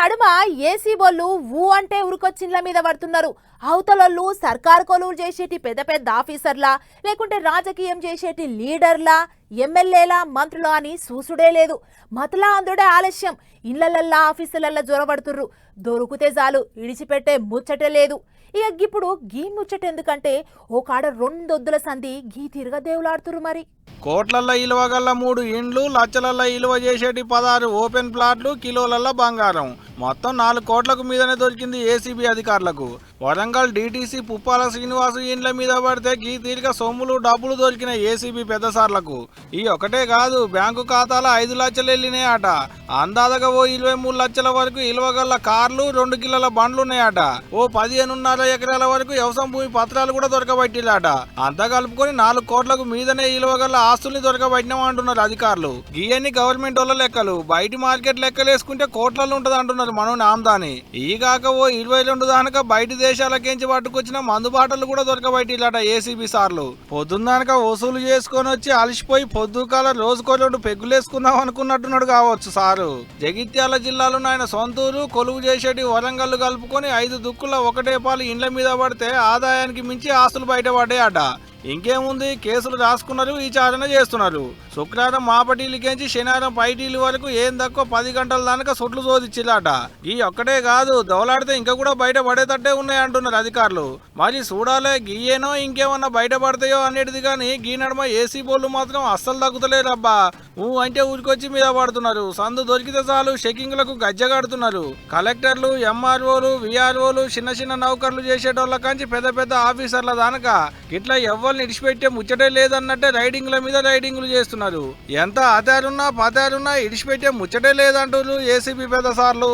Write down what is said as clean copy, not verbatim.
నడుమ ఏసీ బోళ్ళు ఊ అంటే ఉరుకొచ్చిండ్ల మీద పడుతున్నారు. అవతలొళ్ళు సర్కారు కొలువులు చేసేటి పెద్ద పెద్ద ఆఫీసర్లా లేకుంటే రాజకీయం చేసేటి లీడర్లా ఎమ్మెల్యేలా మంత్రులా అని చూసుడే లేదు. మతలా అందుడే ఆలస్యం. ఇళ్లల్లా ఆఫీసులల్లా జొరబడుతుర్రు. దొరికితే చాలు ఇడిచిపెట్టే ముచ్చటే లేదు. ఇక ఇప్పుడు గీ ముచ్చట ఎందుకంటే ఓ కాడ రెండొద్దుల సంధి గీ తిరగ దేవులాడుతురు. మరి కోట్లల్లో ఇలువగల్ల 3 ఇండ్లు, లక్షలల్లో ఇలువ చేసేటి 16 ఓపెన్ ప్లాట్లు, కిలోలల్లో బంగారం. మొత్తం 4 కోట్లకు మీదనే దొరికింది ఏసీబీ అధికారులకు. వరంగల్ డీటీసీ పుప్పాల శ్రీనివాసు ఇండ్ల మీద పడితే గీ తీరిక సొమ్ములు డబ్బులు దొరికిన ఏసీబీ పెద్దసార్లకు. ఈ ఒకటే కాదు, బ్యాంకు ఖాతాలో 5 లక్షలు వెళ్ళినాయట. అందాదగా ఓ 23 లక్షల వరకు ఇలువగల్ల కార్లు, 2 కిలోల బండ్లున్నాయట. ఓ 15.5 ఎకరాల వరకు వ్యవసాయ భూమి పత్రాలు కూడా దొరకబట్టిలాట. అంతా కలుపుకొని 4 కోట్లకు మీదనే ఇలువగల్ల ఆస్తుల్ని దొరకబట్టినామంటున్నారు అధికారులు. గీయన్ని గవర్నమెంట్ వాళ్ళ లెక్కలు. బయట మార్కెట్ లెక్కలు వేసుకుంటే కోట్లలో ఉంటది అంటున్నారు మనోని ఆమ్దాని. ఈ కాక ఓ 22 దానక బయట దేశాలకేంచి పట్టుకొచ్చిన మందు బాటలు కూడా దొరకబట్టిలాట ఏసీబీ సార్లు. పొద్దున్నాక వసూలు చేసుకొని వచ్చి అలసిపోయి పొద్దుకాల రోజుకో 2 పెగ్గులేసుకుందాం అనుకున్నట్టున్నాడు కావచ్చు సారు. జగిత్యాల జిల్లాలో ఆయన సొంతూరు కొలువు చేసేటి వరంగల్ కలుపుకొని 5 దుక్కుల ఒకటే పాలు ఇండ్ల మీద పడితే ఆదాయానికి మించి ఆస్తులు బయటపడ్డాయట. ఇంకేముంది, కేసులు రాసుకున్నారు, విచారణ చేస్తున్నారు. శుక్రవారం మాపటీలకేంచి శనివారం పైటీలు వరకు ఏం తక్కువ 10 గంటల దాకా సొట్లు శోధించిలాట. ఈ ఒక్కటే కాదు, దౌలాడితే ఇంకా కూడా బయట పడేటట్టే ఉన్నాయంటున్నారు అధికారులు. మరి చూడాలే గీయేనో ఇంకేమన్నా బయటపడతాయో అనేది. కానీ గీ నడమ ఏసీ బోళ్ళు మాత్రం అస్సలు తగ్గుతలేరబ్బా. అంటే ఊరికొచ్చి మీద పడుతున్నారు. సందు దొరికితే చాలు చెకింగ్లకు గజ్జగడుతున్నారు. కలెక్టర్లు, ఎంఆర్ఓలు, విఆర్ఓలు, చిన్న చిన్న నౌకర్లు చేసేటోళ్ళ కంచి పెద్ద పెద్ద ఆఫీసర్ల దానక ఇట్లా ఎవరిని ఇడిచిపెట్టే ముచ్చటే లేదన్నట్టే రైడింగ్ల మీద రైడింగ్లు చేస్తున్నారు. ఎంత ఆధారున్నా పదారున్నా ఇడిచిపెట్టే ముచ్చటే లేదంటారు ఏసీబీ పెద్ద సార్లు.